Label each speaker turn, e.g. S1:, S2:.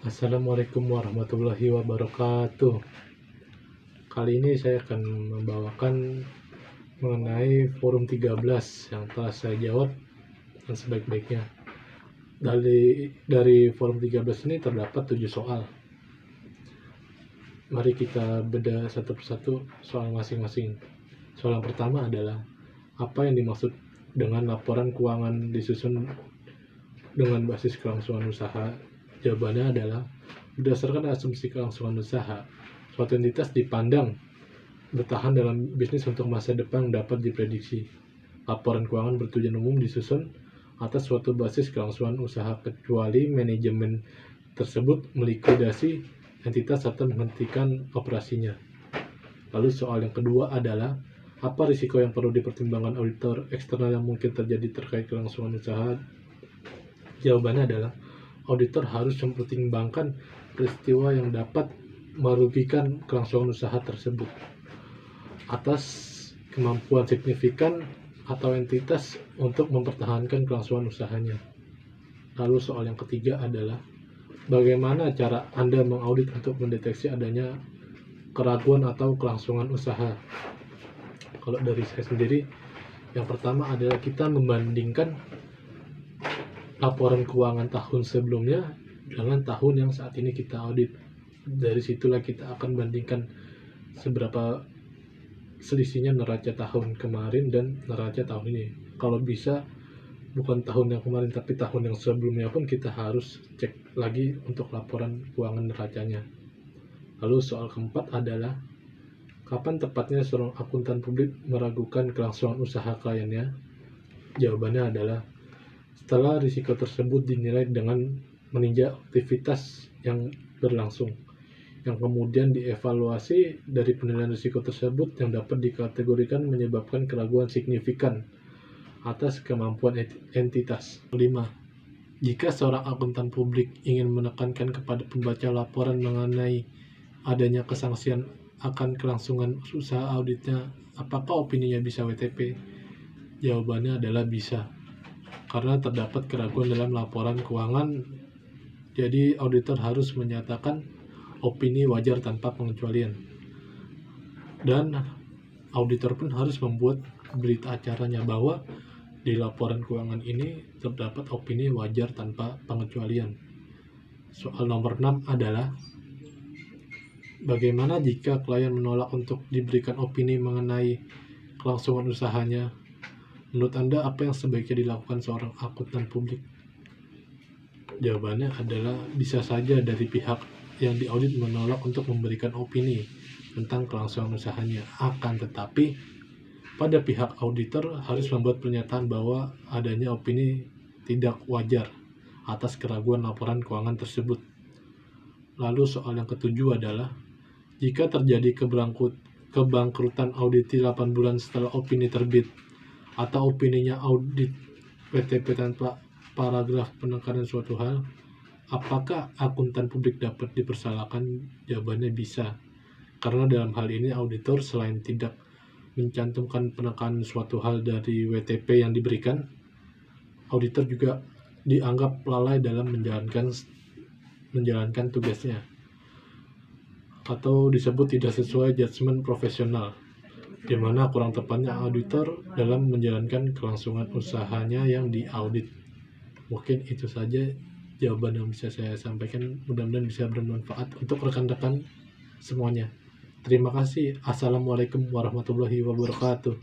S1: Assalamualaikum warahmatullahi wabarakatuh. Kali ini saya akan membawakan mengenai forum 13 yang telah saya jawab dan sebaik-baiknya. Dari forum 13 ini terdapat 7 soal. Mari kita bedah satu persatu soal masing-masing. Soal yang pertama adalah apa yang dimaksud dengan laporan keuangan disusun dengan basis kelangsungan usaha. Jawabannya adalah berdasarkan asumsi kelangsungan usaha, suatu entitas dipandang bertahan dalam bisnis untuk masa depan dapat diprediksi. Laporan keuangan bertujuan umum disusun atas suatu basis kelangsungan usaha kecuali manajemen tersebut melikuidasi entitas atau menghentikan operasinya. Lalu soal yang kedua adalah apa risiko yang perlu dipertimbangkan auditor eksternal yang mungkin terjadi terkait kelangsungan usaha? Jawabannya adalah auditor harus mempertimbangkan peristiwa yang dapat merugikan kelangsungan usaha tersebut atas kemampuan signifikan atau entitas untuk mempertahankan kelangsungan usahanya. Lalu soal yang ketiga adalah bagaimana cara Anda mengaudit untuk mendeteksi adanya keraguan atau kelangsungan usaha. Kalau dari saya sendiri, yang pertama adalah kita membandingkan laporan keuangan tahun sebelumnya dengan tahun yang saat ini kita audit. Dari situlah kita akan bandingkan seberapa selisihnya neraca tahun kemarin dan neraca tahun ini. Kalau bisa bukan tahun yang kemarin tapi tahun yang sebelumnya pun kita harus cek lagi untuk laporan keuangan neracanya. Lalu soal keempat adalah kapan tepatnya seorang akuntan publik meragukan kelangsungan usaha kliennya? Jawabannya adalah setelah risiko tersebut dinilai dengan meninjau aktivitas yang berlangsung, yang kemudian dievaluasi dari penilaian risiko tersebut yang dapat dikategorikan menyebabkan keraguan signifikan atas kemampuan entitas. 5. Jika seorang akuntan publik ingin menekankan kepada pembaca laporan mengenai adanya kesangsian akan kelangsungan usaha auditnya, apakah opininya bisa WTP? Jawabannya adalah bisa. Karena terdapat keraguan dalam laporan keuangan, jadi auditor harus menyatakan opini wajar tanpa pengecualian. Dan auditor pun harus membuat berita acaranya bahwa di laporan keuangan ini terdapat opini wajar tanpa pengecualian. Soal nomor 6 adalah bagaimana jika klien menolak untuk diberikan opini mengenai kelangsungan usahanya? Menurut Anda, apa yang sebaiknya dilakukan seorang akuntan publik? Jawabannya adalah bisa saja dari pihak yang diaudit menolak untuk memberikan opini tentang kelangsungan usahanya. Akan tetapi, pada pihak auditor harus membuat pernyataan bahwa adanya opini tidak wajar atas keraguan laporan keuangan tersebut. Lalu soal yang ketujuh adalah jika terjadi kebangkrutan auditi 8 bulan setelah opini terbit, atau opininya audit WTP tanpa paragraf penekanan suatu hal, apakah akuntan publik dapat dipersalahkan? Jawabannya bisa, karena dalam hal ini auditor selain tidak mencantumkan penekanan suatu hal dari WTP yang diberikan, auditor juga dianggap lalai dalam menjalankan tugasnya, atau disebut tidak sesuai judgement profesional, di mana kurang tepatnya auditor dalam menjalankan kelangsungan usahanya yang diaudit. Mungkin itu saja jawaban yang bisa saya sampaikan, mudah-mudahan bisa bermanfaat untuk rekan-rekan semuanya. Terima kasih. Assalamualaikum warahmatullahi wabarakatuh.